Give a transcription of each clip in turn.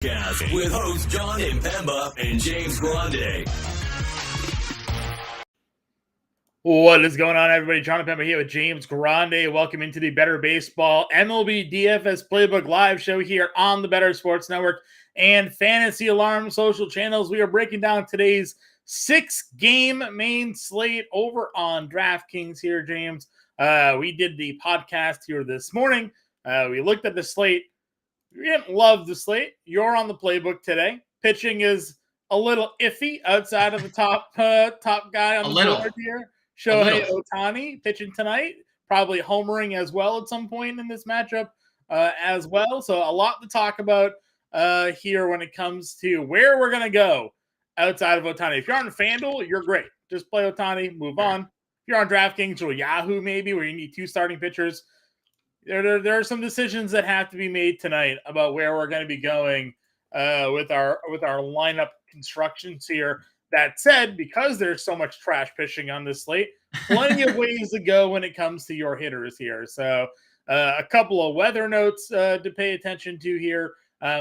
With hosts Jon Impemba and James Grande. What is going on, everybody? Jon Impemba here with James Grande. Welcome into the Better Baseball MLB DFS Playbook live show here on the Better Sports Network and Fantasy Alarm social channels. We are breaking down today's 6-game main slate over on DraftKings here, James. We did the podcast here this morning. We looked at the slate. You didn't love the slate. You're on the playbook today. Pitching is a little iffy outside of the top guy on the board here. Shohei Ohtani pitching tonight, probably homering as well at some point in this matchup as well. So a lot to talk about here when it comes to where we're going to go outside of Ohtani. If you're on FanDuel, you're great. Just play Ohtani, move on. If you're on DraftKings or Yahoo maybe, where you need two starting pitchers, there are some decisions that have to be made tonight about where we're going to be going with our lineup constructions here. That said, because there's so much trash pitching on this slate, plenty of ways to go when it comes to your hitters here. So a couple of weather notes to pay attention to here.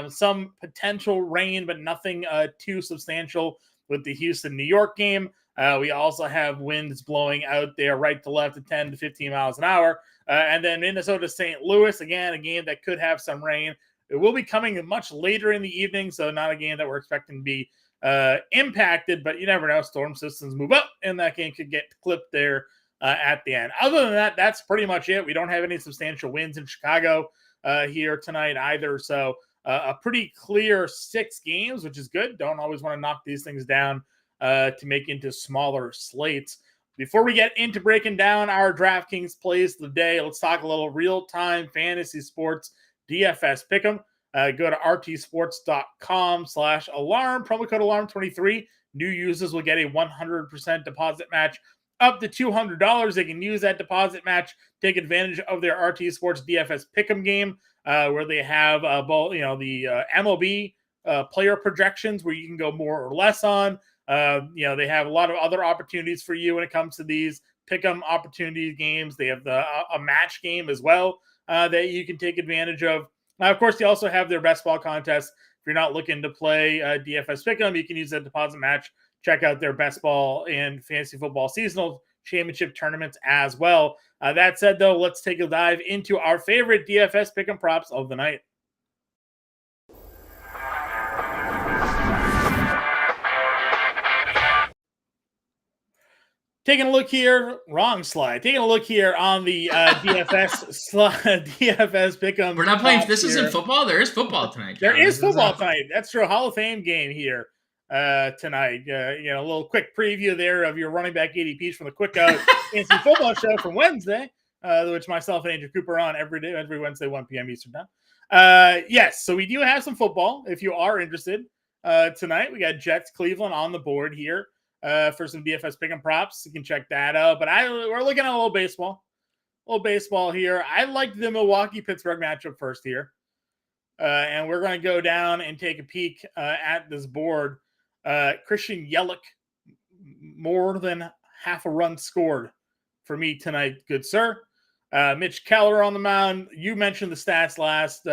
Some potential rain, but nothing too substantial with the Houston-New York game. We also have winds blowing out there right to left at 10 to 15 miles an hour. And then Minnesota-St. Louis, again, a game that could have some rain. It will be coming much later in the evening, so not a game that we're expecting to be impacted, but you never know. Storm systems move up, and that game could get clipped there at the end. Other than that, that's pretty much it. We don't have any substantial wins in Chicago here tonight either, so a pretty clear 6 games, which is good. Don't always want to knock these things down to make into smaller slates. Before we get into breaking down our DraftKings plays of the day, let's talk a little real-time fantasy sports DFS pick'em. Go to rtsports.com/alarm, promo code alarm23. New users will get a 100% deposit match up to $200. They can use that deposit match, take advantage of their RT Sports DFS pick'em game, where they have both, the MLB player projections where you can go more or less on. They have a lot of other opportunities for you when it comes to these pick'em opportunity games. They have a match game as well that you can take advantage of. Now, of course, they also have their best ball contest. If you're not looking to play DFS pick'em, you can use that deposit match. Check out their best ball and fantasy football seasonal championship tournaments as well. That said, though, let's take a dive into our favorite DFS pick'em props of the night. Taking a look here, wrong slide. Taking a look here on the DFS DFS pick'em. We're not playing. This isn't football. There is football tonight. There is football tonight. That's true. Hall of Fame game here tonight. A little quick preview there of your running back ADPs from the Quick Out Fantasy Football Show from Wednesday, which myself and Andrew Cooper are on every Wednesday, 1 p.m. Eastern time. Yes, so we do have some football if you are interested tonight. We got Jets Cleveland on the board here. For some DFS pick'em props, you can check that out. But we're looking at a little baseball here. I like the Milwaukee-Pittsburgh matchup first here, and we're going to go down and take a peek at this board. Christian Yelich, more than half a run scored for me tonight, good sir. Mitch Keller on the mound. You mentioned the stats last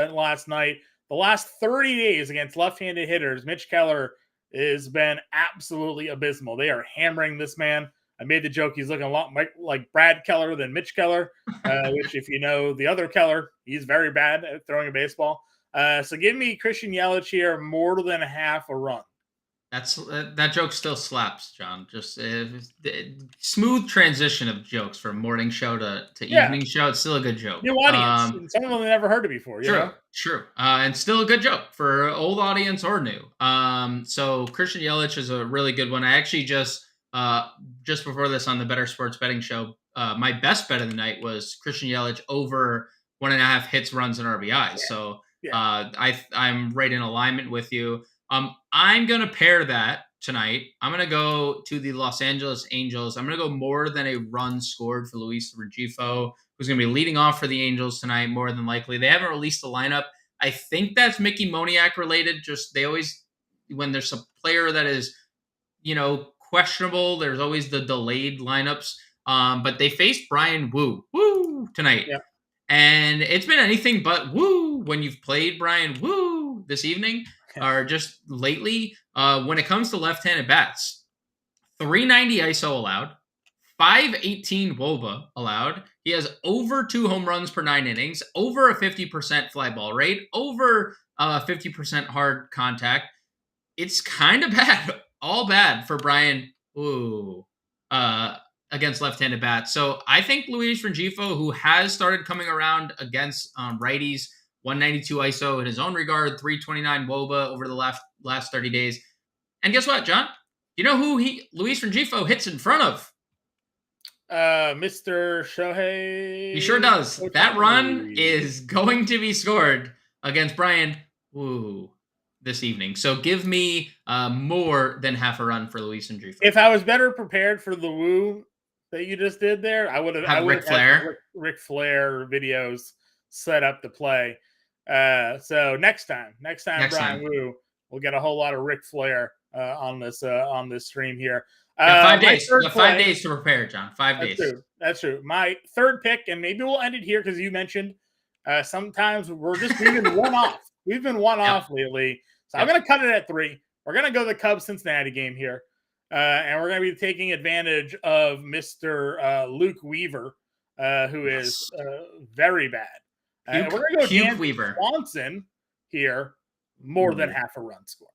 night. The last 30 days against left-handed hitters, Mitch Keller has been absolutely abysmal. They are hammering this man. I made the joke he's looking a lot like Brad Keller than Mitch Keller, which if you know the other Keller, he's very bad at throwing a baseball. So give me Christian Yelich here, more than half a run. That joke still slaps, John. Just smooth transition of jokes from morning show to evening show. It's still a good joke. New audience. And some of them have never heard it before. True. And still a good joke for old audience or new. So Christian Yelich is a really good one. I actually just before this on the Better Sports Betting Show, my best bet of the night was Christian Yelich over 1.5 hits, runs, and RBIs. Yeah. So I'm right in alignment with you. I'm going to pair that tonight. I'm going to go to the Los Angeles Angels. I'm going to go more than a run scored for Luis Rengifo, who's going to be leading off for the Angels tonight, more than likely. They haven't released the lineup. I think that's Mickey Moniak related. Just they always, when there's a player that is, questionable, there's always the delayed lineups. But they faced Brian Wu tonight. Yeah. And it's been anything but woo when you've played Brian Wu this evening. or just lately, when it comes to left-handed bats, 390 ISO allowed, 518 WOBA allowed. He has over 2 home runs per 9 innings, over a 50% fly ball rate, over 50% hard contact. It's kind of bad, all bad for Brian. Against left-handed bats. So I think Luis Rengifo, who has started coming around against righties, 192 ISO in his own regard, 329 WOBA over the last 30 days. And guess what, John? You know who Luis Rengifo hits in front of? Mr. Shohei. He sure does. Ohtani. That run is going to be scored against Brian this evening. So give me more than half a run for Luis Rengifo. If I was better prepared for the woo that you just did there, I would have Ric Flair. Ric Flair videos set up to play. So next time, Brian Woo, we'll get a whole lot of Ric Flair on this stream here. 5 days. 5 days to prepare, John. 5 days. That's true. My third pick, and maybe we'll end it here because you mentioned sometimes we've been one off. We've been one off lately. So I'm going to cut it at 3. We're going to go to the Cubs-Cincinnati game here. And we're going to be taking advantage of Mr. Luke Weaver, who is very bad. And we're going to go Weaver Swanson here, more than half a run score.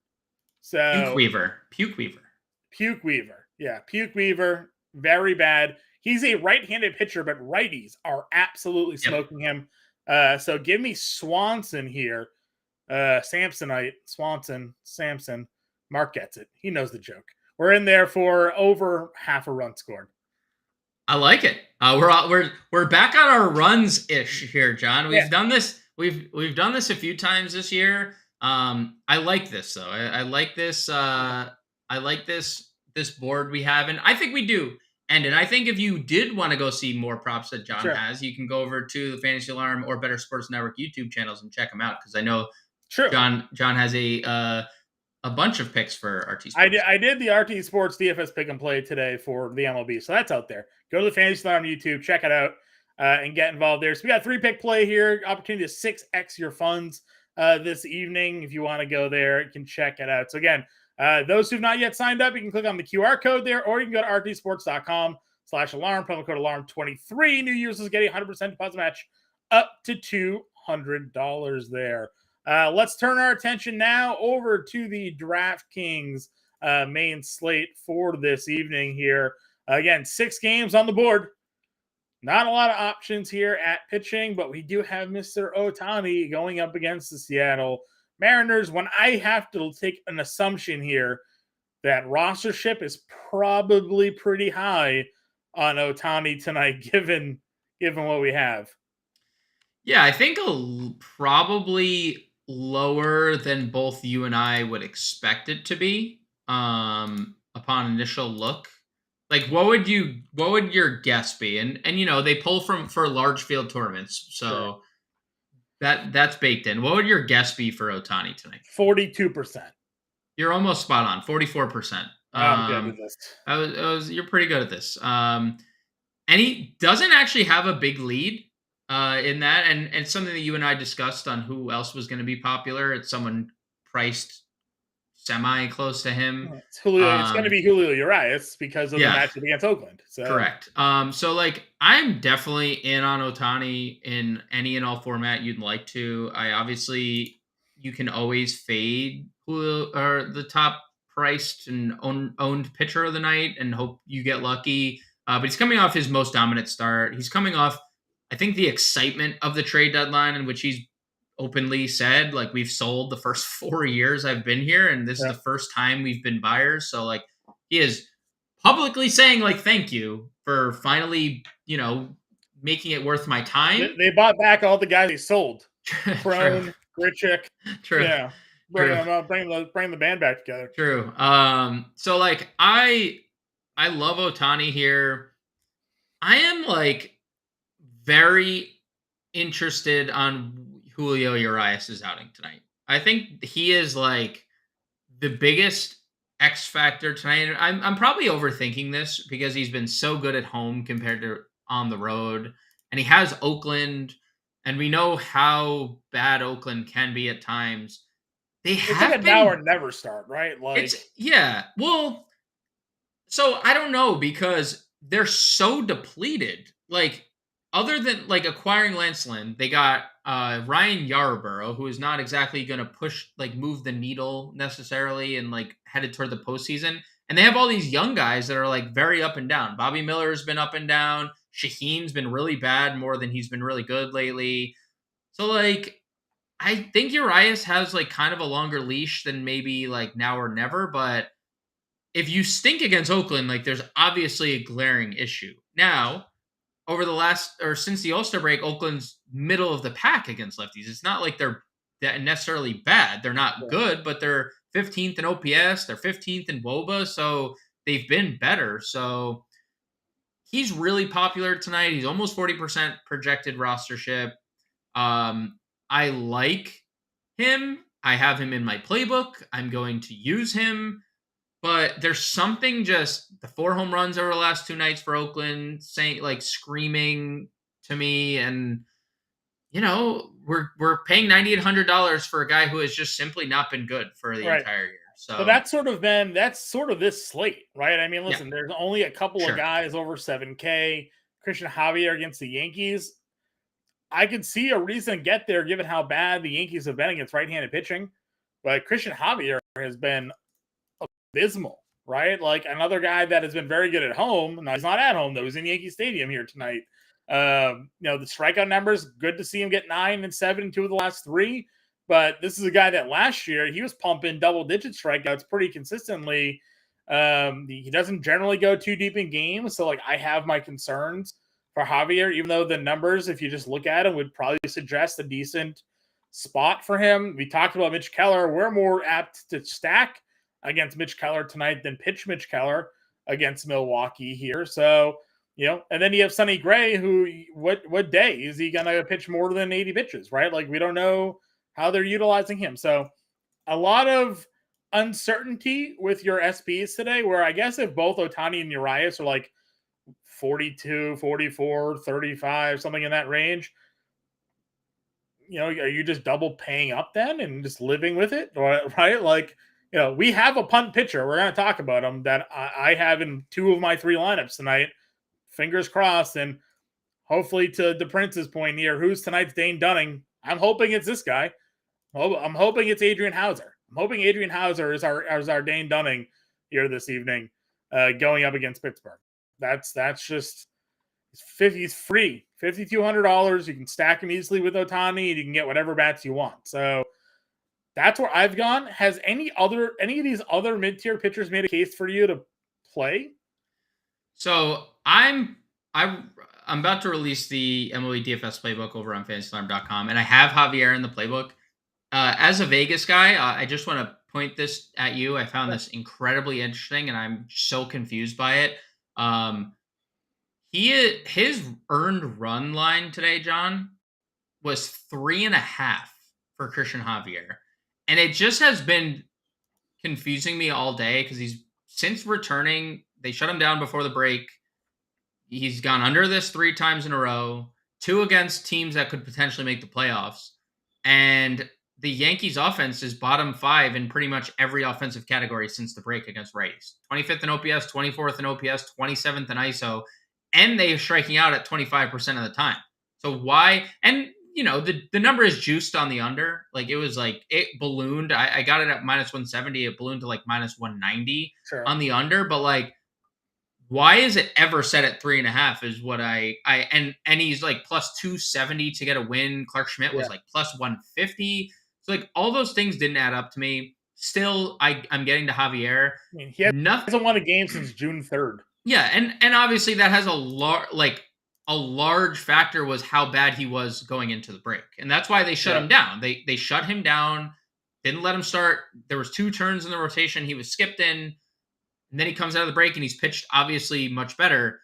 So Puke Weaver. Yeah, Puke Weaver, very bad. He's a right-handed pitcher, but righties are absolutely smoking him. So give me Swanson here. Samsonite, Samson. Mark gets it. He knows the joke. We're in there for over half a run scored. I like it. We're back on our runs ish here, John. We've done this. We've done this a few times this year. I like this though. I like this. I like this board we have, and I think we do. And I think if you did want to go see more props that John has, you can go over to the Fantasy Alarm or Better Sports Network YouTube channels and check them out, because I know John has a bunch of picks for RT Sports. I did the RT Sports DFS pick and play today for the MLB, so that's out there. Go to the Fantasy Alarm YouTube, check it out, and get involved there. So we got 3-pick play here, opportunity to 6x your funds this evening. If you want to go there, you can check it out. So again, those who've not yet signed up, you can click on the QR code there, or you can go to rtsports.com/alarm, promo code alarm23. New users get a 100% deposit match up to $200 there. Let's turn our attention now over to the DraftKings main slate for this evening here. Again, 6 games on the board. Not a lot of options here at pitching, but we do have Mr. Ohtani going up against the Seattle Mariners. When I have to take an assumption here that rostership is probably pretty high on Ohtani tonight, given what we have. Yeah, I think probably lower than both you and I would expect it to be upon initial look. Like, what would your guess be? And you know, they pull for large field tournaments, so that's baked in. What would your guess be for Ohtani tonight? 42%. You're almost spot on. 44%. I'm good with this. You're pretty good at this. And he doesn't actually have a big lead in that, and something that you and I discussed on who else was going to be popular. It's someone priced semi close to him. It's Julio. It's going to be Julio Urias because of the matchup against Oakland. So. Correct. So like, I'm definitely in on Ohtani in any and all format you'd like to. You can always fade Julio or the top priced and owned pitcher of the night and hope you get lucky. But he's coming off his most dominant start. He's coming off, I think, the excitement of the trade deadline, in which he's openly said, like, we've sold the first 4 years I've been here, and this is the first time we've been buyers. So like, he is publicly saying, like, thank you for finally, you know, making it worth my time. They bought back all the guys they sold. Crone, Grichuk. True. Yeah. Bring the band back together. True. So like, I love Ohtani here. I am like very interested on Julio Urias' outing tonight. I think he is like the biggest X factor tonight. I'm probably overthinking this because he's been so good at home compared to on the road, and he has Oakland, and we know how bad Oakland can be at times. they It's have like a been. now or never start, right? Like Well, so I don't know because they're so depleted. Like, other than like acquiring Lance Lynn, they got Ryan Yarborough, who is not exactly going to move the needle necessarily, and like headed toward the postseason. And they have all these young guys that are like very up and down. Bobby Miller's been up and down. Shaheen's been really bad more than he's been really good lately. So like, I think Urias has like kind of a longer leash than maybe like now or never, but if you stink against Oakland, like there's obviously a glaring issue. Now, over the last or since the All-Star break, Oakland's middle of the pack against lefties. It's not like they're that necessarily bad. They're not good, but they're 15th in OPS, they're 15th in WOBA, so they've been better. So he's really popular tonight. He's almost 40% projected rostership. I like him. I have him in my playbook. I'm going to use him. But there's something just the 4 home runs over the last 2 nights for Oakland saying like screaming to me. And we're paying $9,800 for a guy who has just simply not been good for the entire year. So that's sort of this slate, right? I mean, listen, there's only a couple of guys over 7K. Christian Javier against the Yankees. I could see a reason to get there given how bad the Yankees have been against right-handed pitching. But Christian Javier has been abysmal, right? Like another guy that has been very good at home. Now he's not at home though. He's in Yankee Stadium here tonight. The strikeout numbers, good to see him get 9 and 7 in 2 of the last 3. But this is a guy that last year he was pumping double-digit strikeouts pretty consistently. He doesn't generally go too deep in games, so like I have my concerns for Javier, even though the numbers, if you just look at him, would probably suggest a decent spot for him. We talked about Mitch Keller. We're more apt to stack against Mitch Keller tonight than pitch Mitch Keller against Milwaukee here. So, and then you have Sonny Gray, who what day is he going to pitch more than 80 pitches, right? Like we don't know how they're utilizing him. So a lot of uncertainty with your SPs today, where I guess if both Ohtani and Urias are like 42, 44, 35, something in that range, are you just double paying up then and just living with it, right? Like, we have a punt pitcher. We're going to talk about him that I have in 2 of my 3 lineups tonight. Fingers crossed. And hopefully, to the Prince's point here, who's tonight's Dane Dunning? I'm hoping it's this guy. I'm hoping it's Adrian Hauser. I'm hoping Adrian Hauser is our Dane Dunning here this evening, going up against Pittsburgh. That's just he's free, $5,200. You can stack him easily with Ohtani, and you can get whatever bats you want. So that's where I've gone. Has any of these other mid-tier pitchers made a case for you to play? So I'm about to release the MLB DFS playbook over on FantasyAlarm.com, and I have Javier in the playbook. As a Vegas guy, I just want to point this at you. I found this incredibly interesting, and I'm so confused by it. His earned run line today, John, was 3.5 for Christian Javier. And it just has been confusing me all day because he's since returning, they shut him down before the break. He's gone under this 3 times in a row, 2 against teams that could potentially make the playoffs. And the Yankees offense is bottom 5 in pretty much every offensive category since the break against righties. 25th in OPS, 24th in OPS, 27th in ISO, and they're striking out at 25% of the time. So why? And the number is juiced on the under. Like it ballooned. I got it at -170. It ballooned to like -190 on the under. But like, why is it ever set at 3.5? Is what and he's like +270 to get a win. Clark Schmidt was like +150. So like all those things didn't add up to me. Still, I'm getting to Javier. I mean, he hasn't won a game since June 3rd. Yeah, and obviously that has a large factor was how bad he was going into the break. And that's why they shut him down. They shut him down, didn't let him start. There was 2 turns in the rotation. He was skipped in, and then he comes out of the break and he's pitched obviously much better.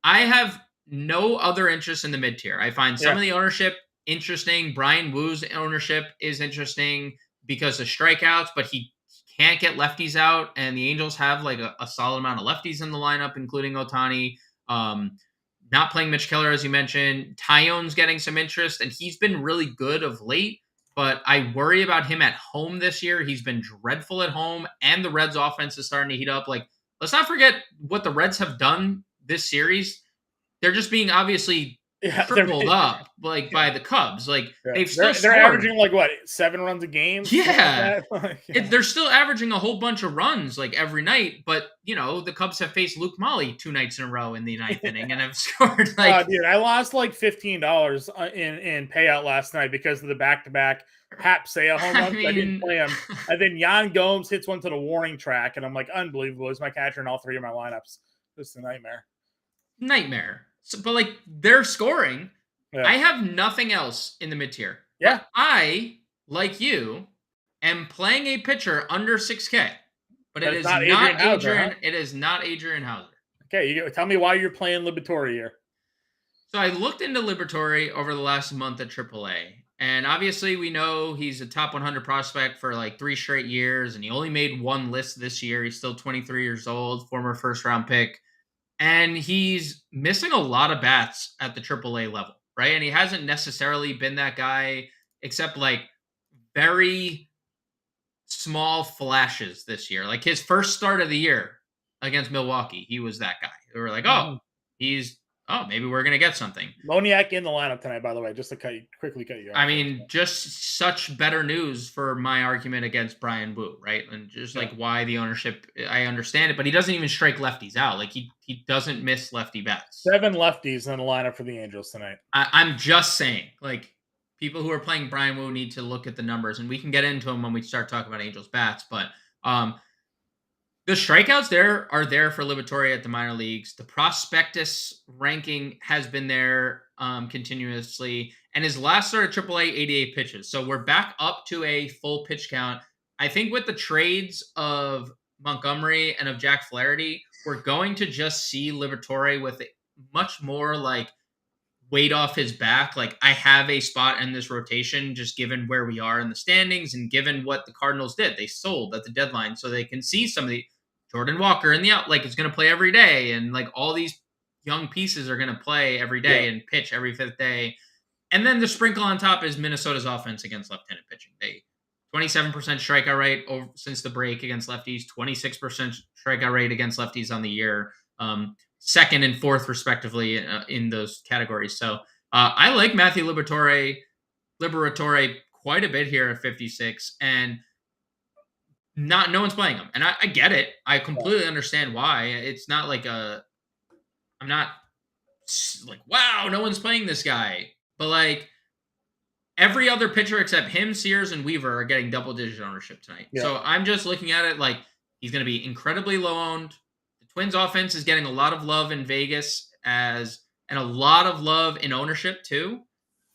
I have no other interest in the mid-tier. I find some of the ownership interesting. Brian Woo's ownership is interesting because of strikeouts, but he can't get lefties out, and the Angels have like a solid amount of lefties in the lineup, including Ohtani. Not playing Mitch Keller, as you mentioned. Tyone's getting some interest, and he's been really good of late. but I worry about him at home this year. He's been dreadful at home, and the Reds offense is starting to heat up. Like, let's not forget what the Reds have done this series. They're just being obviously tripled up by the Cubs. Like, they've still they're averaging like what, 7 runs a game? Yeah. Like They're still averaging a whole bunch of runs like every night, but the Cubs have faced Luke Molly 2 nights in a row in the 9th inning and have scored like dude, I lost like $15 in payout last night because of the back-to-back Hap Seiya home runs. I didn't play him. And then Yan Gomes hits one to the warning track, and I'm like, unbelievable. He's my catcher in all 3 of my lineups. This is a nightmare. So, but like, they're scoring. Yeah. I have nothing else in the mid-tier. Yeah. I, like you, am playing a pitcher under 6K. But it is not Adrian. It is not Adrian Hauser. Okay, tell me why you're playing Liberatore here. So I looked into Liberatore over the last month at AAA. And obviously we know he's a top 100 prospect for like 3 straight years. And he only made 1 list this year. He's still 23 years old, former first-round pick. And he's missing a lot of bats at the AAA level, right? And he hasn't necessarily been that guy, except like very small flashes this year. Like his first start of the year against Milwaukee, he was that guy. We were like, maybe we're going to get something. Moniak in the lineup tonight, by the way, just to quickly cut you off. I mean, just such better news for my argument against Brian Wu, right? And just like why the ownership, I understand it, but he doesn't even strike lefties out. Like he doesn't miss lefty bats. 7 lefties in the lineup for the Angels tonight. I'm just saying, like, people who are playing Brian Wu need to look at the numbers, and we can get into them when we start talking about Angels bats, but the strikeouts are there for Liberatore at the minor leagues. The prospectus ranking has been there continuously. And his last start at AAA, 88 pitches. So we're back up to a full pitch count. I think with the trades of Montgomery and of Jack Flaherty, we're going to just see Liberatore with much more like weight off his back. Like, I have a spot in this rotation, just given where we are in the standings and given what the Cardinals did. They sold at the deadline so they can see some of the Jordan Walker in the out, like, is going to play every day. And like all these young pieces are going to play every day and pitch every 5th day. And then the sprinkle on top is Minnesota's offense against left-handed pitching. They 27% strikeout rate since the break against lefties, 26% strikeout rate against lefties on the year, 2nd and 4th respectively in those categories. So I like Matthew Liberatore quite a bit here at 56, and no one's playing him. And I get it. I completely understand why. It's not like I'm not like, wow, no one's playing this guy. But like every other pitcher except him, Sears, and Weaver are getting double-digit ownership tonight. Yeah. So I'm just looking at it like he's going to be incredibly low-owned. The Twins offense is getting a lot of love in Vegas and a lot of love in ownership too.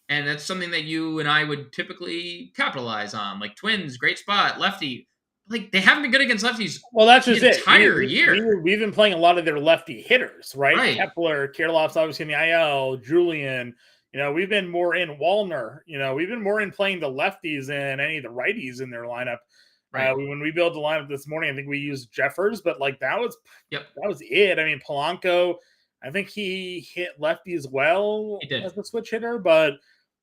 And that's something that you and I would typically capitalize on. Like Twins, great spot, lefty. Like, they haven't been good against lefties. Well, that's just the entire year. We've been playing a lot of their lefty hitters, right? Kepler, Kirilloff's obviously in the IL, Julian. We've been more in Wallner. We've been more in playing the lefties than any of the righties in their lineup. Right. When we built the lineup this morning, I think we used Jeffers, but like that was it. I mean, Polanco, I think he hit lefty as well as a switch hitter, but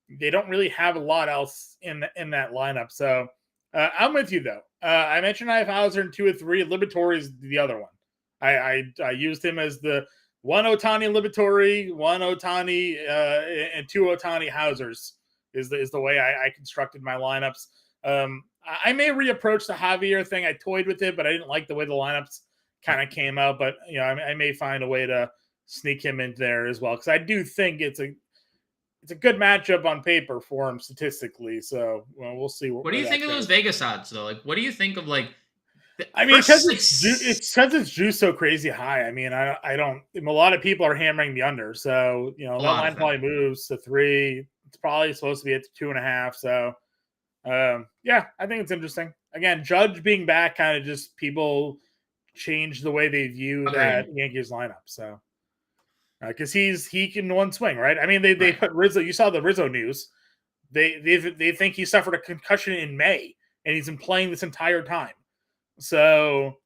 they don't really have a lot else in that lineup. So I'm with you though. I mentioned I have Hauser in 2 of 3. Liberatore is the other one. I used him as the 1 Ohtani Liberatore, 1 Ohtani, and 2 Ohtani Hausers is the way I constructed my lineups. I may reapproach the Javier thing. I toyed with it, but I didn't like the way the lineups kind of came out. But I may find a way to sneak him in there as well, because I do think it's a good matchup on paper for him statistically. So we'll see. What do you think of those Vegas odds though? Like, what do you think of like? I mean, because it's juiced so crazy high. I mean, I don't. A lot of people are hammering the under, so that line probably moves to 3. It's probably supposed to be at 2.5. So, I think it's interesting. Again, Judge being back, kind of just people change the way they view that Yankees lineup. So, because he can one swing, right? I mean, they put Rizzo. You saw the Rizzo news. They think he suffered a concussion in May, and he's been playing this entire time. So,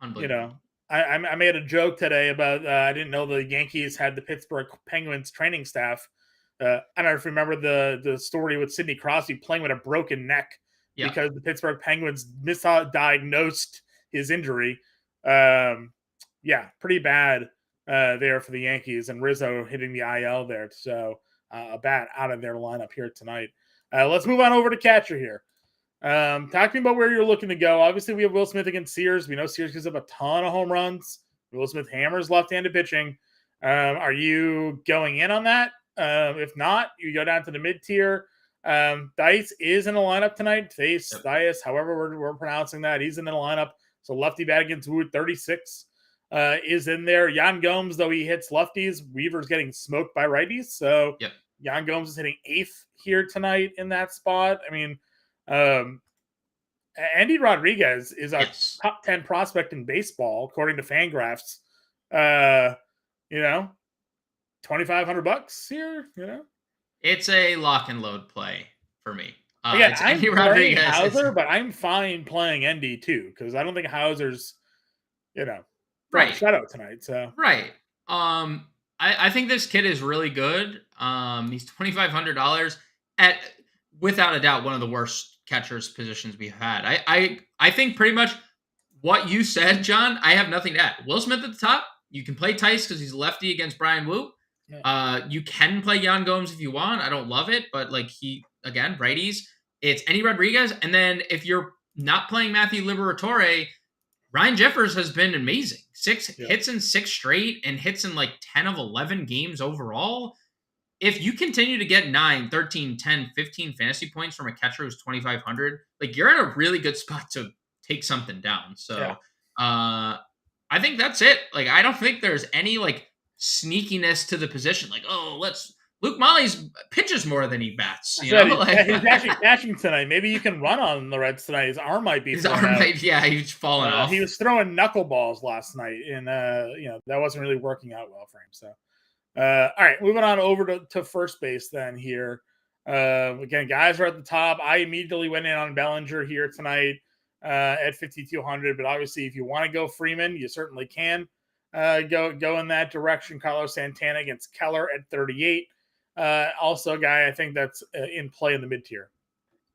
I made a joke today about I didn't know the Yankees had the Pittsburgh Penguins training staff I don't know if you remember the story with Sidney Crosby playing with a broken neck Yeah. because the Pittsburgh Penguins misdiagnosed his injury. Yeah, pretty bad there for the Yankees, and Rizzo hitting the IL there. So a bat out of their lineup here tonight. Let's move on over to catcher here. Talking about where you're looking to go. Obviously, we have Will Smith against Sears. We know Sears gives up a ton of home runs. Will Smith hammers left-handed pitching. Are you going in on that? If not, you go down to the mid-tier. Dice is in the lineup tonight. Dice, however we're pronouncing that. He's in the lineup. So lefty bat against Wood, 36 is in there. Yan Gomes, though he hits lefties, Weaver's getting smoked by righties. So Yan Gomes is hitting 8th here tonight in that spot. I mean, Andy Rodriguez is our top 10 prospect in baseball, according to Fangraphs. $2,500 here, It's a lock and load play for me. Again, I'm playing Hauser, but I'm fine playing Endy too, because I don't think Hauser's, right shutout tonight. So right. I think this kid is really good. He's $2,500 at without a doubt one of the worst catchers positions we've had. I think pretty much what you said, John. I have nothing to add. Will Smith at the top. You can play Tice because he's lefty against Brian Wu. You can play Yan Gomes if you want. I don't love it, but righties. It's Endy Rodriguez, and then if you're not playing Matthew Liberatore, Ryan Jeffers has been amazing. 6 hits in 6 straight and hits in 10 of 11 games overall. If you continue to get 9, 13, 10, 15 fantasy points from a catcher who's 2,500, you're in a really good spot to take something down. So I think that's it. I don't think there's any sneakiness to the position. Luke Molly's pitches more than he bats. He's actually catching tonight. Maybe you can run on the Reds tonight. His arm might be. He's falling off. He was throwing knuckleballs last night, and that wasn't really working out well for him. So, all right, moving on over to first base then here. Again, guys are at the top. I immediately went in on Bellinger here tonight at 5,200. But obviously, if you want to go Freeman, you certainly can go in that direction. Carlos Santana against Keller at 38. Also a guy I think that's in play in the mid-tier.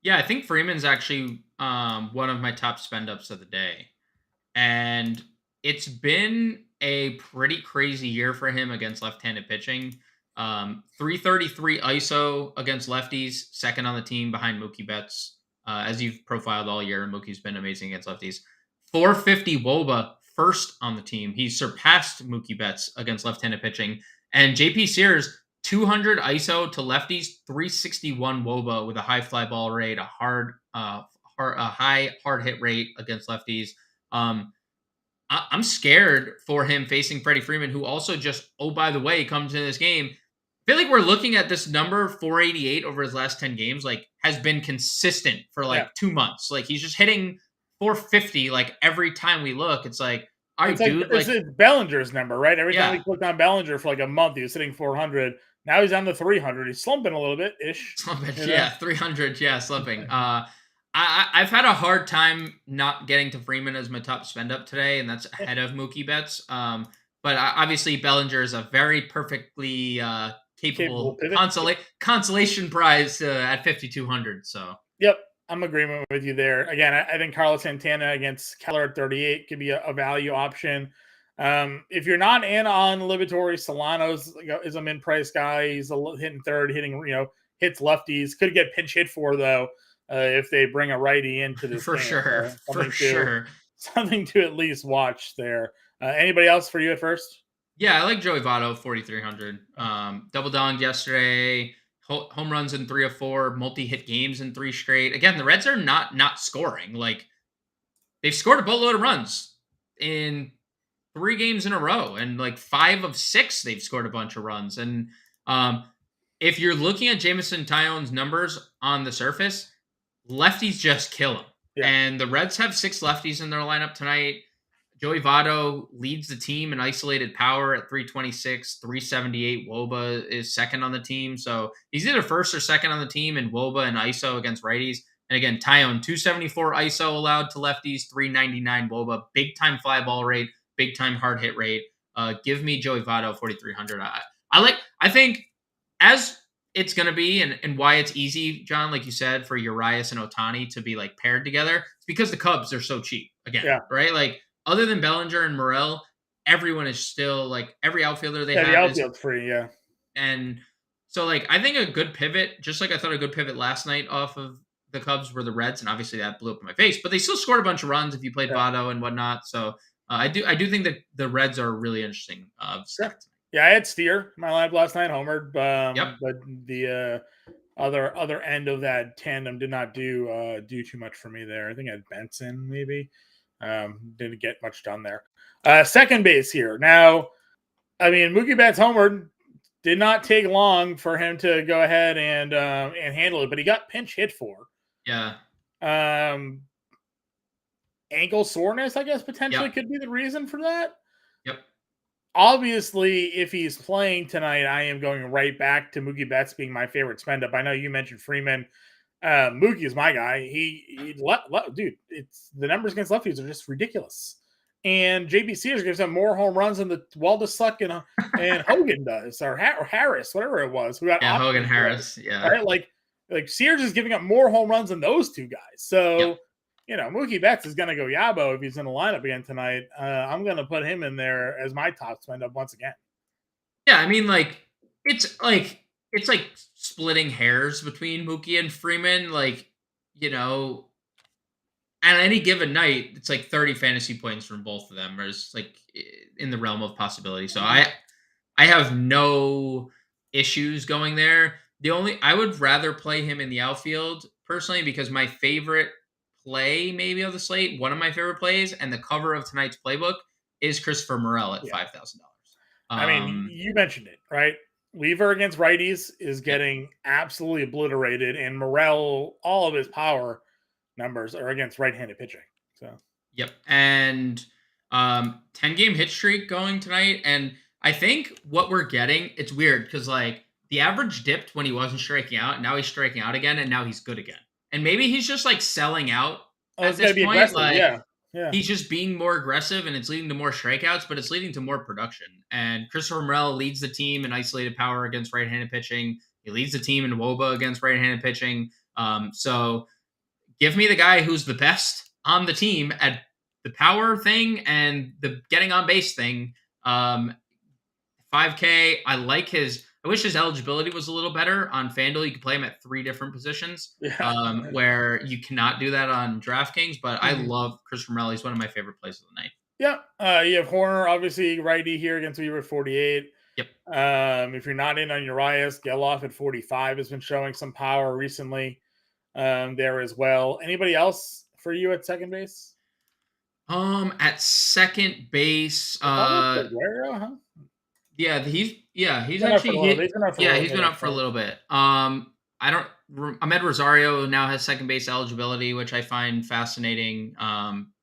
Yeah, I think Freeman's actually one of my top spend-ups of the day. And it's been a pretty crazy year for him against left-handed pitching. 333 ISO against lefties, second on the team behind Mookie Betts. As you've profiled all year, Mookie's been amazing against lefties. 450 WOBA, first on the team. He surpassed Mookie Betts against left-handed pitching. And JP Sears, 200 ISO to lefties, 361 WOBA with a high fly ball rate, a high hard hit rate against lefties. I'm scared for him facing Freddie Freeman, who also just, by the way, comes in this game. I feel like we're looking at this number 488 over his last 10 games, has been consistent for 2 months. He's just hitting 450 every time we look. It's all right, dude. It's Bellinger's number, right? Every time we clicked on Bellinger for a month, he was hitting 400. Now he's on the 300. He's slumping a little bit ish. 300. Yeah, slumping. I've had a hard time not getting to Freeman as my top spend up today, and that's ahead of Mookie Betts. But obviously Bellinger is a very perfectly capable consolation prize at 5,200. So yep, I'm in agreement with you there. Again, I think Carlos Santana against Keller at 38 could be a value option. If you're not in on Liberatore, Solano's is a min-price guy. He's hitting third, hits lefties. Could get pinch hit for, though, if they bring a righty into this for game. Sure. Something to at least watch there. Anybody else for you at first? Yeah, I like Joey Votto, 4,300. Double donged yesterday. Home runs in 3 of 4. Multi-hit games in 3 straight. Again, the Reds are not scoring. They've scored a boatload of runs in 3 games in a row, and 5 of 6 they've scored a bunch of runs. And if you're looking at Jameson Taillon's numbers on the surface, lefties just kill him. Yeah. And the Reds have 6 lefties in their lineup tonight. Joey Votto leads the team in isolated power at 326, 378. WOBA is second on the team. So he's either first or second on the team in WOBA and ISO against righties. And again, Taillon, 274 ISO allowed to lefties, 399 WOBA, big time fly ball rate, big time hard hit rate. Give me Joey Votto, 4,300. I think as it's going to be and why it's easy, John, like you said, for Urias and Ohtani to be like paired together. It's because the Cubs are so cheap again, Yeah. right? Like other than Bellinger and Morel, everyone is still like every outfielder they Yeah, the have is, outfield's free, yeah. and so like I think a good pivot, just like I thought a good pivot last night off of the Cubs were the Reds, and obviously that blew up in my face, but they still scored a bunch of runs if you played Yeah. Votto and whatnot. So I do think that the Reds are really interesting stack. Yeah, I had Steer my lineup last night, homered, Yep. but the other end of that tandem did not do too much for me there. I think I had Benson maybe. Didn't get much done there. Second base here. Now, I mean, Mookie Betts homered. Did not take long for him to go ahead and handle it, but he got pinch hit for. Yeah. Ankle soreness, I guess, potentially Yep. could be the reason for that. Yep. Obviously, if he's playing tonight, I am going right back to Mookie Betts being my favorite spend up. I know you mentioned Freeman. Mookie is my guy. Dude, it's the numbers against lefties are just ridiculous. And JB Sears gives him more home runs than the Waldichuk and Hogan does, or Harris, whatever it was. Who got Hogan Harris. Yeah. Right? Like Sears is giving up more home runs than those two guys. So, Mookie Betts is going to go Yabo if he's in the lineup again tonight. I'm going to put him in there as my top spend up once again. Yeah, I mean, it's like splitting hairs between Mookie and Freeman. Like, at any given night, it's like 30 fantasy points from both of them, or it's like in the realm of possibility. So I have no issues going there. I would rather play him in the outfield personally because my favorite play maybe of the slate, one of my favorite plays, and the cover of tonight's playbook is Christopher Morel at $5,000. I mean, you mentioned it, right? Weaver against righties is getting absolutely obliterated, and Morel, all of his power numbers are against right-handed pitching. So, yep, and 10-game hit streak going tonight, and I think what we're getting, it's weird because like the average dipped when he wasn't striking out, and now he's striking out again, and now he's good again. And maybe he's just like selling out at this point. Like, yeah. He's just being more aggressive, and it's leading to more strikeouts, but it's leading to more production. And Christopher Morel leads the team in isolated power against right-handed pitching. He leads the team in WOBA against right-handed pitching. So give me the guy who's the best on the team at the power thing and the getting on base thing. 5K. I wish his eligibility was a little better on FanDuel. You could play him at 3 different positions, where you cannot do that on DraftKings. But I love Christopher Morel. He's one of my favorite plays of the night. Yeah. You have Horner, obviously righty here against Weaver at 48. Yep. If you're not in on Urias, Geloff at 45 has been showing some power recently there as well. Anybody else for you at second base? At second base, Guerrero, huh? he's been up for a little bit. Ahmed Rosario now has second base eligibility, which I find fascinating.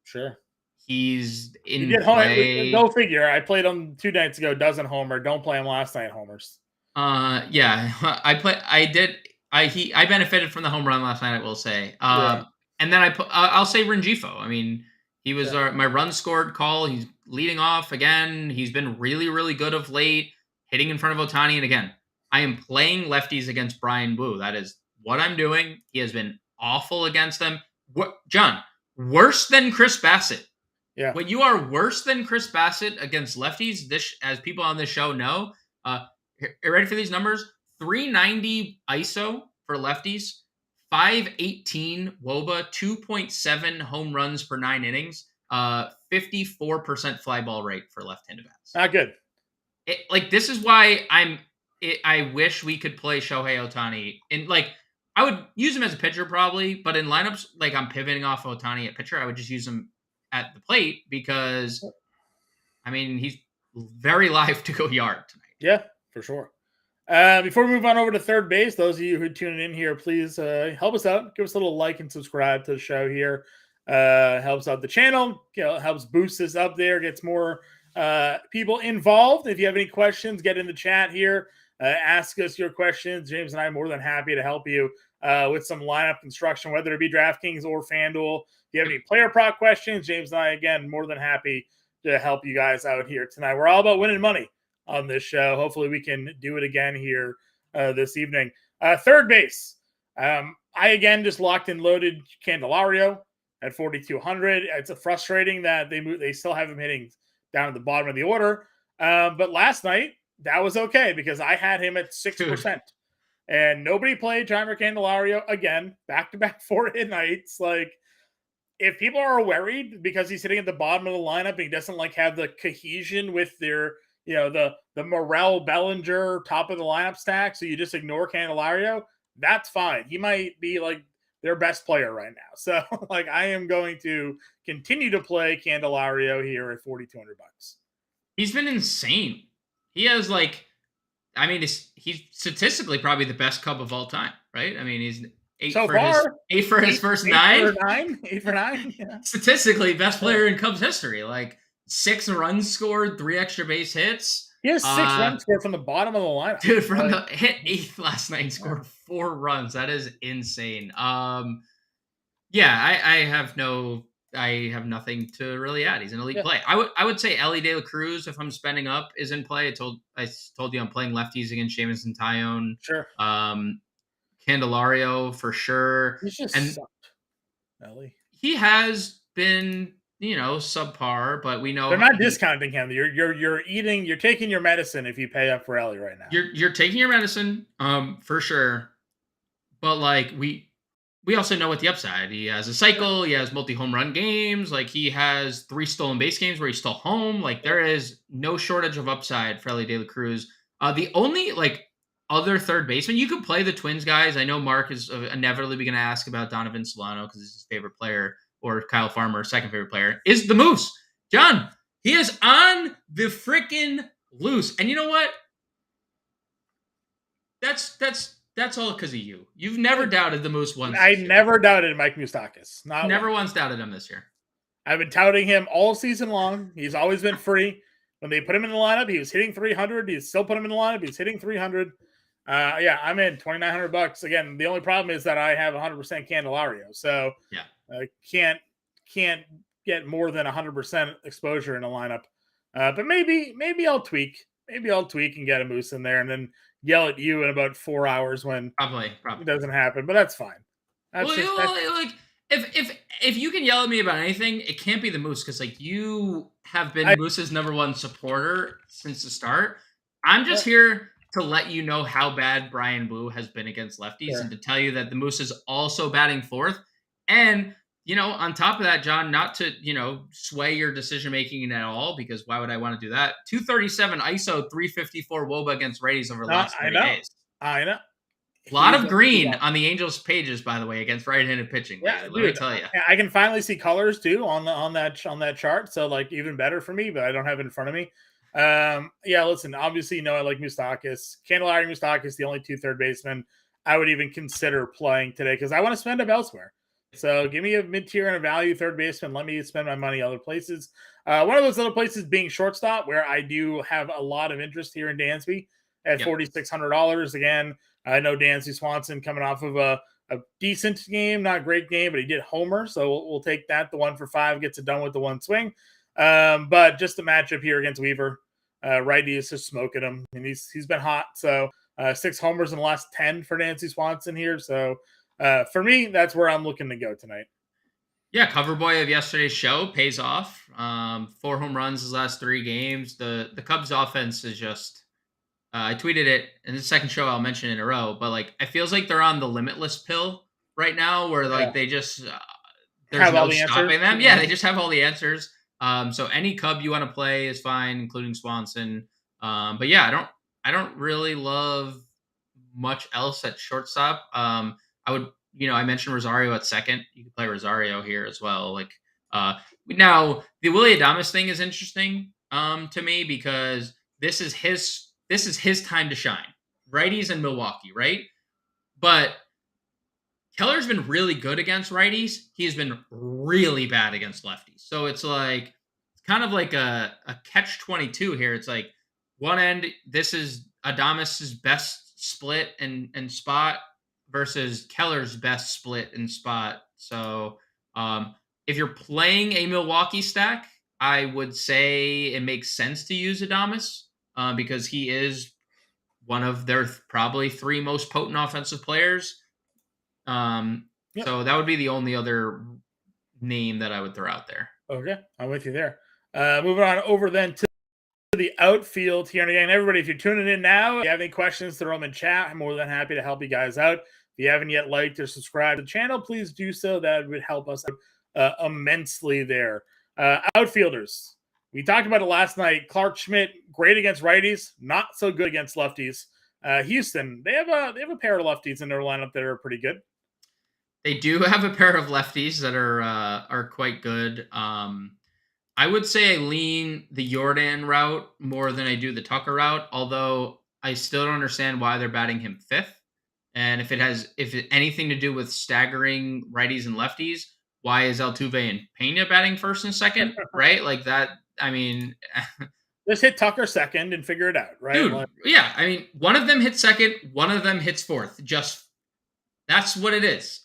Sure. He's in play. Go figure. I played him 2 nights ago. Doesn't homer. Don't play him last night. Homers. I benefited from the home run last night, I will say. And then I'll say Rengifo. I mean, he was my run scored call. He's leading off again. He's been really, really good of late, hitting in front of Ohtani. And again, I am playing lefties against Brian Wu. That is what I'm doing. He has been awful against them. John, worse than Chris Bassett. Yeah. When you are worse than Chris Bassett against lefties, as people on this show know, ready for these numbers? 390 ISO for lefties, 518 WOBA, 2.7 home runs per 9 innings, 54% fly ball rate for left-handed bats. Not good. This is why I wish we could play Shohei Ohtani. And I would use him as a pitcher probably, but in lineups, I'm pivoting off Ohtani at pitcher, I would just use him at the plate because, I mean, he's very live to go yard tonight. Yeah, for sure. Before we move on over to third base, those of you who tune in here, please help us out. Give us a little like and subscribe to the show here. Helps out the channel. Helps boost us up there. Gets more people involved. If you have any questions, get in the chat here. Ask us your questions. James and I are more than happy to help you with some lineup construction, whether it be DraftKings or FanDuel. If you have any player prop questions, James and I, again, more than happy to help you guys out here tonight. We're all about winning money on this show. Hopefully we can do it again here this evening. Third base. I again just locked and loaded Candelario at 4,200. It's frustrating that they still have him hitting down at the bottom of the order. But last night that was okay because I had him at 6%, and nobody played Jeimer Candelario again. Back-to-back 4-hit nights. Like, if people are worried because he's sitting at the bottom of the lineup and he doesn't have the cohesion with their, the Morel Bellinger top of the lineup stack, so you just ignore Candelario, that's fine. He might be their best player right now. So I am going to continue to play Candelario here at 4,200 bucks. He's been insane. He has he's statistically probably the best Cub of all time, right? I mean, he's eight for his first 9. 8 for 9. Yeah. Statistically, best player in Cubs history. 6 runs scored, 3 extra base hits. He has 6 runs scored from the bottom of the lineup. Dude, hit 8th last night and scored 4 runs. That is insane. I have nothing to really add. He's an elite play. I would say Ellie De La Cruz, if I'm spending up, is in play. I told you I'm playing lefties against Seamus and Tyone. Sure. Candelario for sure. He's just sucked, Ellie. He has been, subpar, but we know they're not discounting him. You're taking your medicine if you pay up for Ellie right now. You're taking your medicine, for sure. But we also know what the upside. He has a cycle. He has multi-home run games. He has 3 stolen base games where he's still home. There is no shortage of upside for Ellie De La Cruz. The only other third baseman, you could play the Twins guys. I know Mark is inevitably going to ask about Donovan Solano because it's his favorite player, or Kyle Farmer, second favorite player, is the Moose. John, he is on the freaking loose. And you know what? That's all because of you. You've never doubted the Moose once. I never doubted Mike Moustakas. Never once doubted him this year. I've been touting him all season long. He's always been free. When they put him in the lineup, he was hitting 300. He still put him in the lineup. He's hitting 300. I'm in 2,900 bucks. Again, the only problem is that I have 100% Candelario, so can't get more than 100% exposure in the lineup. But maybe I'll tweak. Maybe I'll tweak and get a Moose in there, and then yell at you in about 4 hours when probably it doesn't happen. But that's fine. If you can yell at me about anything, it can't be the Moose because you have been Moose's number 1 supporter since the start. I'm just here to let you know how bad Brian Wu has been against lefties, and to tell you that the Moose is also batting 4th. And on top of that, John, not to sway your decision making at all, because why would I want to do that? 237 ISO, 354 WOBA against righties over the last 30 days. I know. A lot of green on the Angels pages, by the way, against right-handed pitching. Yeah, let me tell you. I can finally see colors too on that chart. So even better for me, but I don't have it in front of me. Listen, obviously, I like Moustakas. Candelario and Moustakas, the only 2 third basemen I would even consider playing today because I want to spend up elsewhere. So give me a mid-tier and a value third baseman. Let me spend my money other places. One of those other places being shortstop, where I do have a lot of interest here in Dansby at $4,600. Again, I know Dansby Swanson coming off of a decent game, not a great game, but he did homer. So we'll take that. The 1 for 5 gets it done with the 1 swing. But just the matchup here against Weaver, righty is just smoking him, and he's been hot. So 6 homers in the last 10 for Dansby Swanson here. So for me, that's where I'm looking to go tonight. Yeah, cover boy of yesterday's show pays off. 4 home runs his last 3 games. The Cubs offense is just. I tweeted it in the second show I'll mention in a row, but it feels like they're on the limitless pill right now, where they just there's have no all the stopping answers. them. Yeah, they just have all the answers. So any Cub you want to play is fine, including Swanson. But yeah, I don't really love much else at shortstop. I would, I mentioned Rosario at second. You could play Rosario here as well. Now the Willy Adames thing is interesting to me because this is his time to shine. Righties in Milwaukee, right? But Keller's been really good against righties. He's been really bad against lefties. So it's kind of like a catch-22 here. It's one end, this is Adames's best split and spot versus Keller's best split and spot. So if you're playing a Milwaukee stack, I would say it makes sense to use Adames because he is one of their probably 3 most potent offensive players. Yep. So that would be the only other name that I would throw out there. Okay, I'm with you there. Moving on over then to the outfield here. And again, everybody, if you're tuning in now, if you have any questions, throw them in chat. I'm more than happy to help you guys out. If you haven't yet liked or subscribed to the channel, please do so. That would help us out immensely there. Outfielders. We talked about it last night. Clark Schmidt, great against righties, not so good against lefties. Houston, they have a pair of lefties in their lineup that are pretty good. They do have a pair of lefties that are quite good. I would say I lean the Jordan route more than I do the Tucker route, although I still don't understand why they're batting him 5th. And if it anything to do with staggering righties and lefties, why is Altuve and Pena batting 1st and 2nd? Right? Like that. I mean, Just hit Tucker 2nd and figure it out, right? dude, yeah. I mean, one of them hits 2nd, one of them hits 4th. Just that's what it is.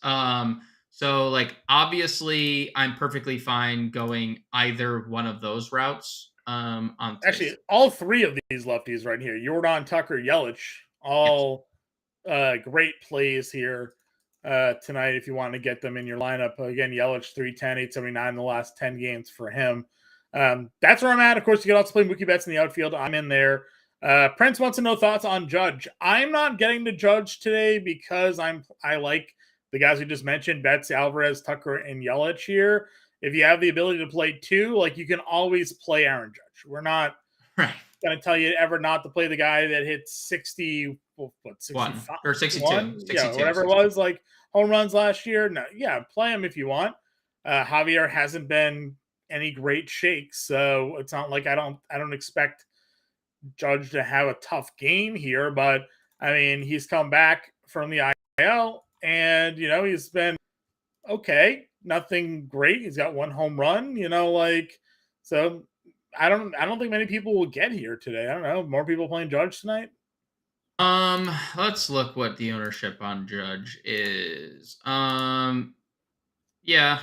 So like obviously I'm perfectly fine going either one of those routes. On Actually, all 3 of these lefties right here, Jordan, Tucker, Yelich, all great plays here tonight if you want to get them in your lineup. Again, Yelich 310, 879 in the last 10 games for him. That's where I'm at. Of course, you can also play Mookie Betts in the outfield. I'm in there. Prince wants to know thoughts on Judge. I'm not getting to Judge today because I like the guys we just mentioned, Betts, Alvarez, Tucker, and Yelich here. If you have the ability to play 2, like you can always play Aaron Judge. We're not going to tell you ever not to play the guy that hits 60, 65 or 62, 62, yeah, whatever 62. it was, like home runs last year. No, yeah, play him if you want. Javier hasn't been any great shakes, so it's not like I don't expect Judge to have a tough game here, but I mean he's come back from the IL and he's been okay, nothing great. He's got 1 home run, so I don't think many people will get here today. I don't know, more people playing Judge tonight. Let's look what the ownership on Judge is. Yeah,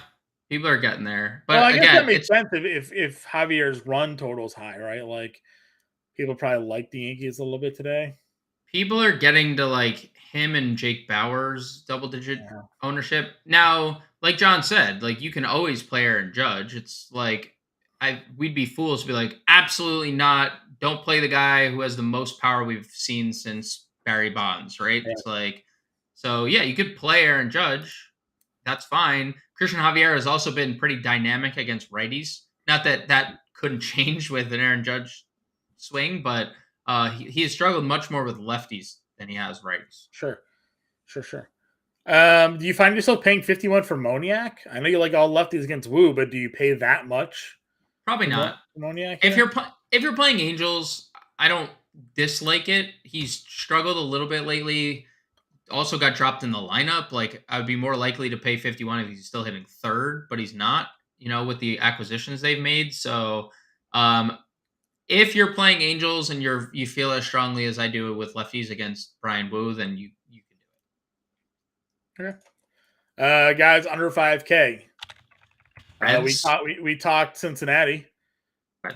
people are getting there, but Well, I guess again, that makes sense if Javier's run total's high, right? Like people probably like the Yankees a little bit today. people are getting to like him and Jake Bauers double-digit ownership. Now, like John said, like you can always play Aaron Judge. It's like we'd be fools to be like, absolutely not. Don't play the guy who has the most power we've seen since Barry Bonds, right? Yeah. It's like, so yeah, you could play Aaron Judge. That's fine. Christian Javier has also been pretty dynamic against righties. Not that that couldn't change with an Aaron Judge swing, but he has struggled much more with lefties than he has righties. Sure. Do you find yourself paying 51 for Moniak? I know you like all lefties against Woo, but do you pay that much? Probably not. Moniak. If you're playing Angels, I don't dislike it. He's struggled a little bit lately. Also got dropped in the lineup. Like I would be more likely to pay 51 if he's still hitting 3rd, but he's not. With the acquisitions they've made. So, if you're playing Angels and you feel as strongly as I do with lefties against Brian Wu, then you can do it. Okay. Guys under 5K. We talked Cincinnati.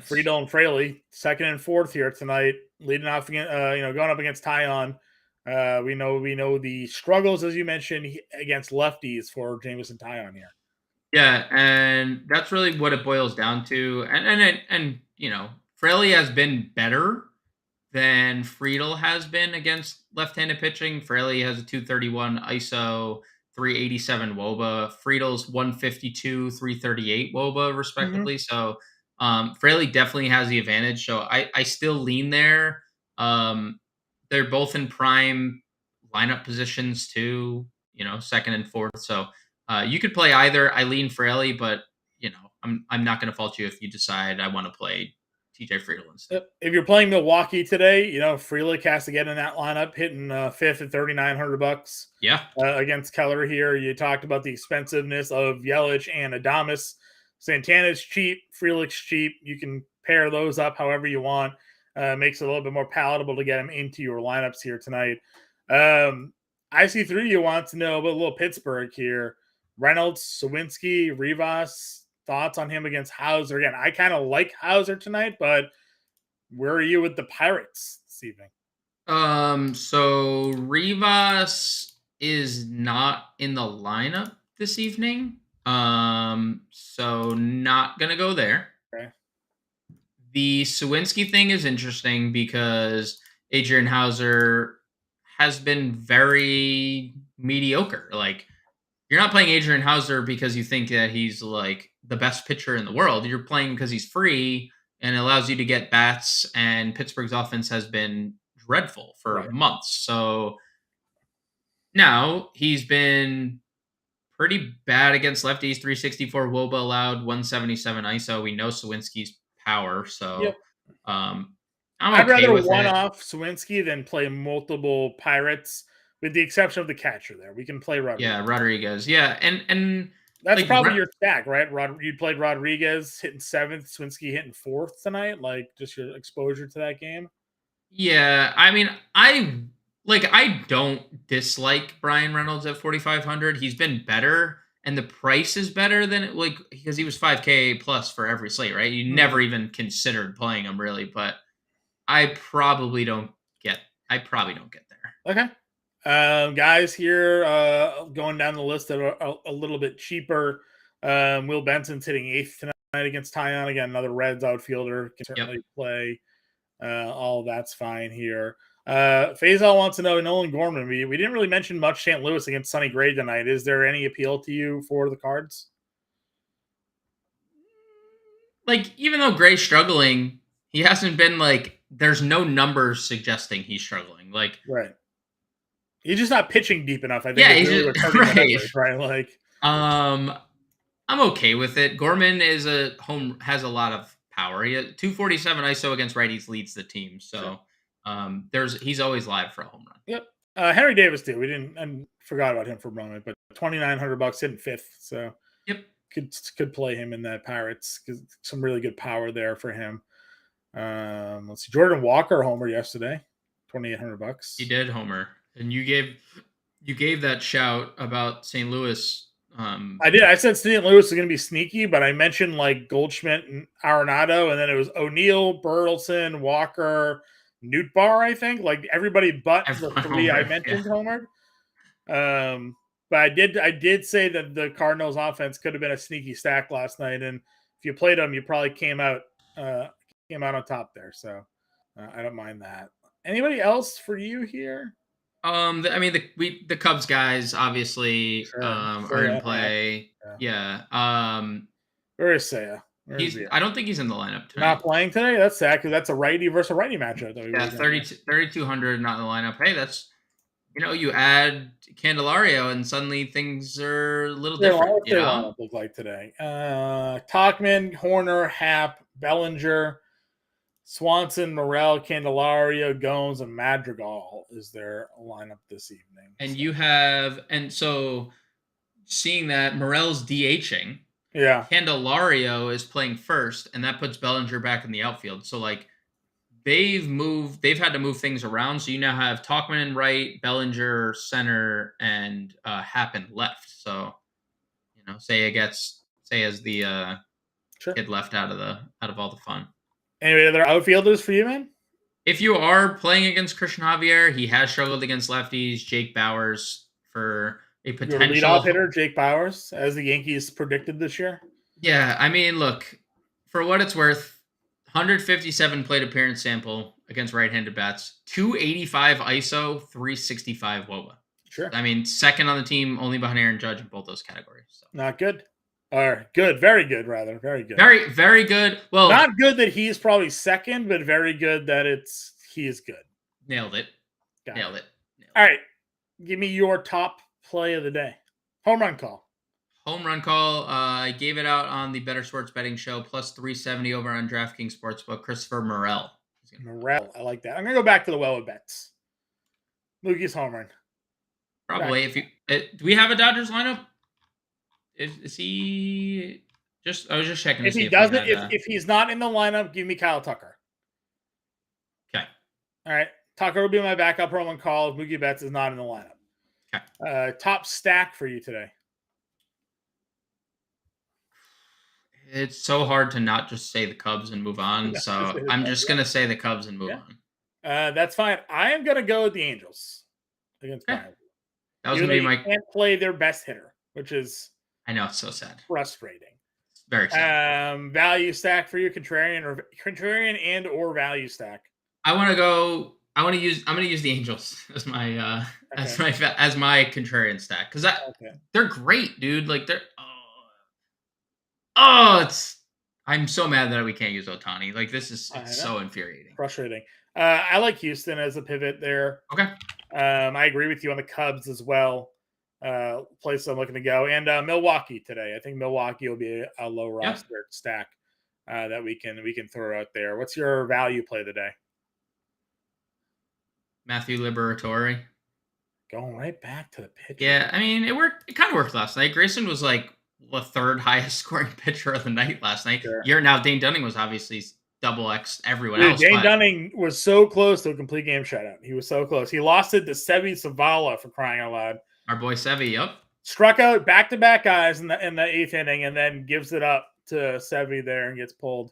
Friedel and Fraley, 2nd and 4th here tonight, leading off again. Going up against Tyon. We know the struggles, as you mentioned, against lefties for Jameson Tyon here. Yeah, and that's really what it boils down to. And Fraley has been better than Friedel has been against left-handed pitching. Fraley has a 231 ISO, 387 WOBA. Friedel's 152, 338 WOBA, respectively. Mm-hmm. So Fraley definitely has the advantage. So I still lean there. They're both in prime lineup positions too, 2nd and 4th. So you could play either. I lean Fraley, but I'm not going to fault you if you decide I want to play TJ Friedel instead. If you're playing Milwaukee today, Frelick has to get in that lineup, hitting 5th at $3,900. Yeah, against Keller here. You talked about the expensiveness of Yelich and Adames. Santana's cheap, Frelick's cheap. You can pair those up however you want. Makes it a little bit more palatable to get them into your lineups here tonight. IC3, you want to know about a little Pittsburgh here. Reynolds, Sawinski, Rivas. Thoughts on him against Hauser? Again, I kind of like Hauser tonight, but where are you with the Pirates this evening? So Rivas is not in the lineup this evening. So not gonna go there. Okay. The Sawinski thing is interesting because Adrian Hauser has been very mediocre. Like, you're not playing Adrian Hauser because you think that he's like the best pitcher in the world. You're playing because he's free and it allows you to get bats. And Pittsburgh's offense has been dreadful for Right. months. So now he's been pretty bad against lefties. 364 WOBA allowed, 177 ISO. We know Sawinski's power, Yep. so I'm I'd okay rather with it. one-off Sawinski than play multiple Pirates, with the exception of the catcher there. We can play Rodriguez. Yeah, Rodriguez. Yeah, and That's like probably your stack, right? You played Rodriguez hitting 7th, Sawinski hitting 4th tonight. Like, just your exposure to that game. yeah, I mean, I don't dislike Brian Reynolds at 4,500. He's been better, and the price is better than it, like, because he was 5K plus for every slate, right? You never even considered playing him really, but I probably don't get there. Okay. Guys here going down the list that are a little bit cheaper. Will Benson's hitting 8th tonight against Tyon. Again, another Reds outfielder. Can certainly play. All that's fine here. Faisal wants to know Nolan Gorman. We didn't really mention much St. Louis against Sonny Gray tonight. Is there any appeal to you for the Cards? Like, even though Gray's struggling, he hasn't been like, there's no numbers suggesting he's struggling. Like, right. He's just not pitching deep enough. I think. Yeah, he's just, right. Numbers, right. Like, I'm okay with it. Gorman has a lot of power. He has 247 ISO against righties, leads the team. So he's always live for a home run. Yep. Henry Davis too. We didn't and forgot about him for a moment, but $2,900 hitting 5th. So yep, could play him in that Pirates because some really good power there for him. Let's see. Jordan Walker homer yesterday, $2,800. He did homer, and you gave that shout about St. Louis. I did. I said St. Louis is going to be sneaky, but I mentioned like Goldschmidt and Arenado, and then it was O'Neill, Burleson, Walker, Nootbaar. I think like everybody but the 3 I mentioned homered. But I did say that the Cardinals offense could have been a sneaky stack last night, and if you played them, you probably came out on top there. So I don't mind that. Anybody else for you here? The Cubs guys obviously are in play. Yeah. Where is Seiya? I don't think he's in the lineup tonight. Not playing today? That's sad because that's a righty versus a righty matchup. 3,200 not in the lineup. Hey, that's, you add Candelario and suddenly things are a little different. What their lineup look like today? Tauchman, Horner, Happ, Bellinger, Swanson, Morel, Candelario, Gomes, and Madrigal is their lineup this evening. And so seeing that Morel's DHing, Candelario is playing first, and that puts Bellinger back in the outfield. So like they've had to move things around. So you now have Tauchman in right, Bellinger center, and Happ in left. So Seiya's the kid left out of all the fun. Any other outfielders for you, man? If you are playing against Christian Javier, he has struggled against lefties. Jake Bauers for a potential leadoff hitter, Jake Bauers, as the Yankees predicted this year. Yeah, I mean, look, for what it's worth, 157 plate appearance sample against right-handed bats, 285 ISO, 365 WOBA. Sure. I mean, second on the team, only behind Aaron Judge in both those categories. So. Not good. Or good, very good, rather. Very good. Very, very good. Well, not good that he's probably second, but very good that he is good. Nailed it. Nailed it. All right. Give me your top play of the day. Home run call. Home run call. I gave it out on the Better Sports Betting Show, plus 370 over on DraftKings Sportsbook. Christopher Morel. Morel. I like that. I'm going to go back to the well of bets. Mookie's home run. Probably. Do we have a Dodgers lineup? Is he just? I was just checking. If he doesn't, if he's not in the lineup, give me Kyle Tucker. Okay. All right. Tucker will be my backup home run call if Mookie Betts is not in the lineup. Okay. Top stack for you today. It's so hard to not just say the Cubs and move on. So I'm just gonna say the Cubs and move on. That's fine. I am going to go with the Angels against Okay. Bayern. That was going to be my. Can't play their best hitter, which is I know, it's so sad. frustrating. It's very sad. Value stack for you, contrarian and or value stack. I'm going to use the Angels as my as my contrarian stack because they're great, dude. Like I'm so mad that we can't use Ohtani. Like this is so infuriating, frustrating. I like Houston as a pivot there. Okay. I agree with you on the Cubs as well. Place I'm looking to go, and Milwaukee today. I think Milwaukee will be a low roster stack that we can throw out there. What's your value play today? Matthew Liberatore. Going right back to the pitcher. Yeah, I mean, it worked. It kind of worked last night. Grayson was like the third highest scoring pitcher of the night last night. Sure. Now Dane Dunning was obviously double X everyone else. Dane Dunning was so close to a complete game shutout. He was so close. He lost it to Sevi Savala, for crying out loud. Our boy Sevi, yep. Struck out back-to-back guys in the 8th inning and then gives it up to Sevi there and gets pulled.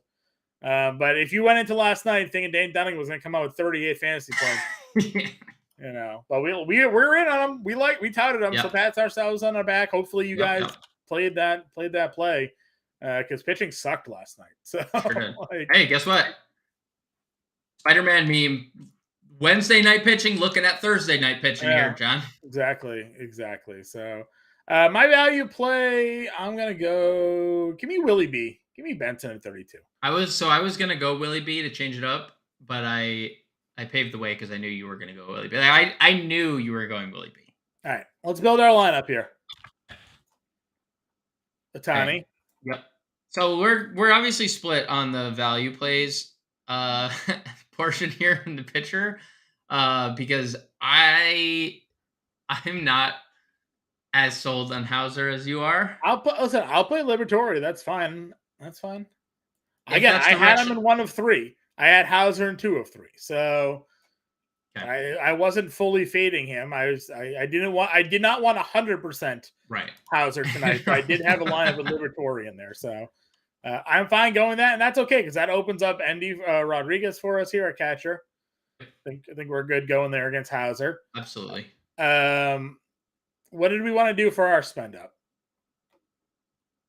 But if you went into last night thinking Dane Dunning was going to come out with 38 fantasy points, but we're in on him. We touted him, so pats ourselves on our back. Hopefully you guys played that play because pitching sucked last night. So hey, guess what? Spider-Man meme. Wednesday night pitching, looking at Thursday night pitching here, John. Exactly. So my value play, I'm gonna go. Give me Willie B. Give me Benson at 32. I was gonna go Willie B to change it up, but I paved the way because I knew you were gonna go Willie B. I knew you were going Willie B. All right, let's build our lineup here. Ohtani. Okay. Yep. So we're obviously split on the value plays portion here in the pitcher because I'm not as sold on Hauser as you are. I'll play Liberatore. That's fine. Again, I had him in 1 of 3. I had Hauser in 2 of 3. So I wasn't fully fading him. I did not want 100% Hauser tonight, but I did have a lineup with Liberatore in there. So I'm fine going that, and that's okay because that opens up Andy Rodriguez for us here at catcher. I think we're good going there against Hauser. Absolutely. What did we want to do for our spend up?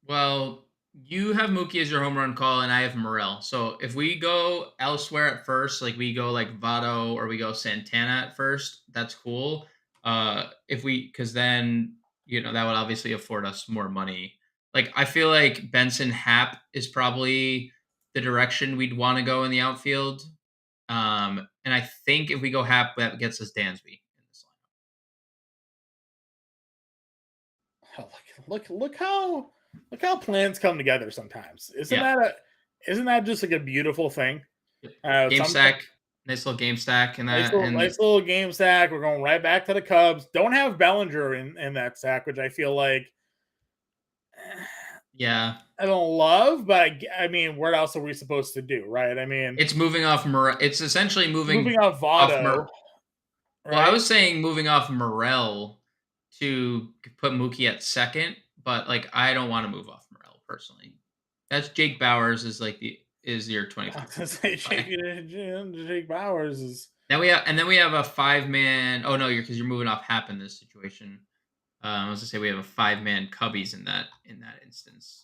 Well, you have Mookie as your home run call, and I have Morel. So if we go elsewhere at first, like we go like Votto or we go Santana at first, that's cool. Because then that would obviously afford us more money. Like I feel like Benson Happ is probably the direction we'd want to go in the outfield. And I think if we go Happ, that gets us Dansby in this lineup. Oh, look how plans come together sometimes. Isn't that just like a beautiful thing? Game stack. Nice little game stack. Nice little game stack. We're going right back to the Cubs. Don't have Bellinger in that stack, which I feel like I don't love, but I mean, what else are we supposed to do, right? I mean, it's moving off it's essentially moving off Votto. Right? Well, I was saying moving off Morel to put Mookie at second, but like I don't want to move off Morel personally. That's Jake Bauers is your 20. Jake Bauers is. Then we have a 5-man. Oh no, because you're moving off Happ in this situation. I was gonna say we have a 5-man Cubbies in that instance.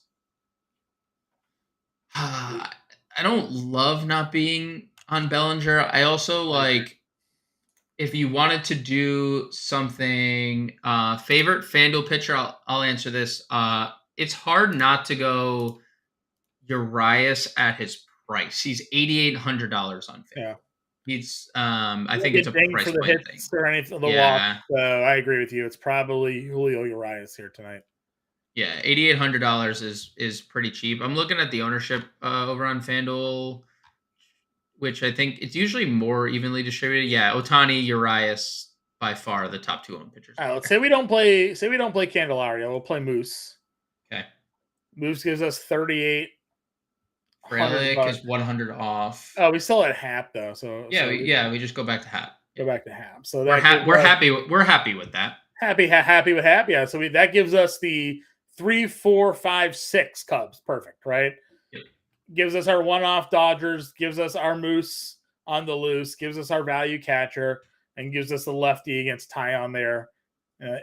I don't love not being on Bellinger. I also like if you wanted to do something favorite FanDuel pitcher. I'll answer this. It's hard not to go Urias at his price. He's $8,800 on FanDuel. Yeah. He's I think it's a price for the hits thing. Or anything the walk. So I agree with you. It's probably Julio Urias here tonight. Yeah, $8,800 is pretty cheap. I'm looking at the ownership over on FanDuel, which I think it's usually more evenly distributed. Yeah, Ohtani, Urias by far the top 2 owned pitchers. All right, let's say we don't play Candelario. We'll play Moose. Okay. Moose gives us 38. Frelick is 100 off. Oh, we still at Happ though. So we just go back to Happ. Go back to Happ. So we're happy with that. Happy with Happ. Yeah. So that gives us the 3, 4, 5, 6 Cubs. Perfect, right? Yep. Gives us our one-off Dodgers. Gives us our Moose on the loose, gives us our value catcher, and gives us a lefty against Tyon there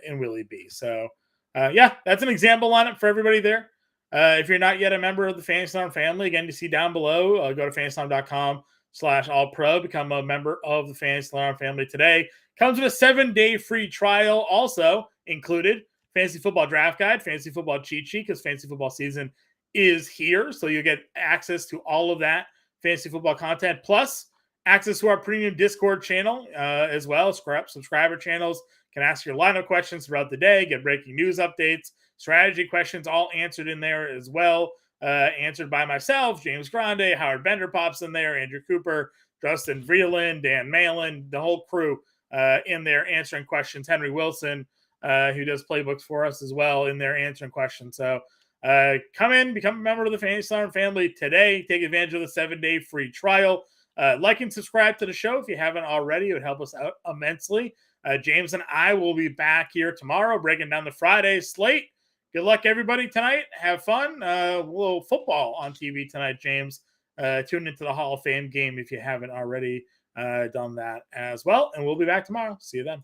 in Willie B. So, yeah, that's an example lineup for everybody there. If you're not yet a member of the Fantasy Alarm family, again, you see down below, go to fantasyalarm.com/all-pro, become a member of the Fantasy Alarm family today. Comes with a 7-day free trial. Also included Fantasy Football Draft Guide, Fantasy Football Cheat Sheet, because Fantasy Football season is here. So you get access to all of that fantasy football content, plus access to our premium Discord channel as well. Subscriber channels can ask your lineup questions throughout the day, get breaking news updates, strategy questions, all answered in there as well. Answered by myself, James Grande, Howard Bender pops in there, Andrew Cooper, Justin Vreeland, Dan Malin, the whole crew in there answering questions. Henry Wilson, who does playbooks for us as well, in there answering questions. So come in, become a member of the Fantasy Alarm family today. Take advantage of the 7-day free trial. Like and subscribe to the show if you haven't already. It would help us out immensely. James and I will be back here tomorrow breaking down the Friday slate. Good luck, everybody, tonight. Have fun. A little football on TV tonight, James. Tune into the Hall of Fame game if you haven't already done that as well. And we'll be back tomorrow. See you then.